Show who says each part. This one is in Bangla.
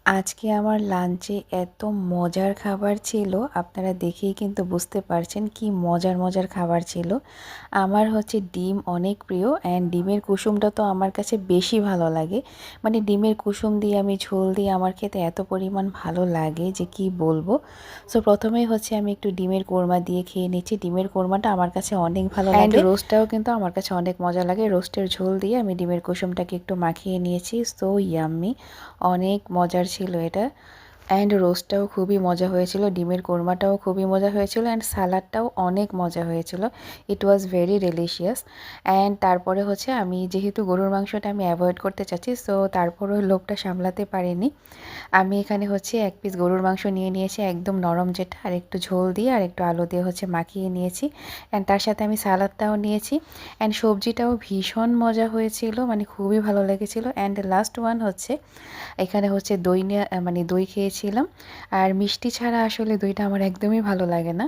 Speaker 1: আজকে আমার লাঞ্চে এত মজার খাবার ছিল, আপনারা দেখেই কিন্তু বুঝতে পারছেন কি মজার মজার খাবার ছিল। আমার হচ্ছে ডিম অনেক প্রিয়, অ্যান্ড ডিমের কুসুমটা তো আমার কাছে বেশি ভালো লাগে। মানে ডিমের কুসুম দিয়ে আমি ঝোল দিয়ে আমার খেতে এত পরিমাণ ভালো লাগে যে কি বলবো। সো প্রথমেই হচ্ছে আমি একটু ডিমের কোরমা দিয়ে খেয়ে নিচ্ছি। ডিমের কোরমাটা আমার কাছে অনেক ভালো লাগে, অ্যান্ড রোস্টটাও কিন্তু আমার কাছে অনেক মজা লাগে। রোস্টের ঝোল দিয়ে আমি ডিমের কুসুমটাকে একটু মাখিয়ে নিয়েছি। সো ইয়াম্মি, অনেক মজার ছিল এটা। অ্যান্ড রোস্টটাও খুবই মজা হয়েছিল, ডিমের কোরমাটাও খুবই মজা হয়েছিল, অ্যান্ড সালাডটাও অনেক মজা হয়েছিল। ইট ওয়াজ ভেরি ডেলিশিয়াস। অ্যান্ড তারপরে হচ্ছে আমি যেহেতু গরুর মাংসটা আমি অ্যাভয়েড করতে চাচ্ছি, সো তারপরেও লোভটা সামলাতে পারিনি। আমি এখানে হচ্ছে এক পিস গরুর মাংস নিয়ে নিয়েছি, একদম নরম যেটা, আর একটু ঝোল দিয়ে আর একটু আলু দিয়ে হচ্ছে মাখিয়ে নিয়েছি। অ্যান্ড তার সাথে আমি সালাদটাও নিয়েছি, অ্যান্ড সবজিটাও ভীষণ মজা হয়েছিল, মানে খুবই ভালো লেগেছিলো। অ্যান্ড লাস্ট ওয়ান হচ্ছে এখানে হচ্ছে দই নিয়ে মানে দই খেয়েছিলাম। আর মিষ্টি ছাড়া আসলে দইটা আমার একদমই ভালো লাগে না।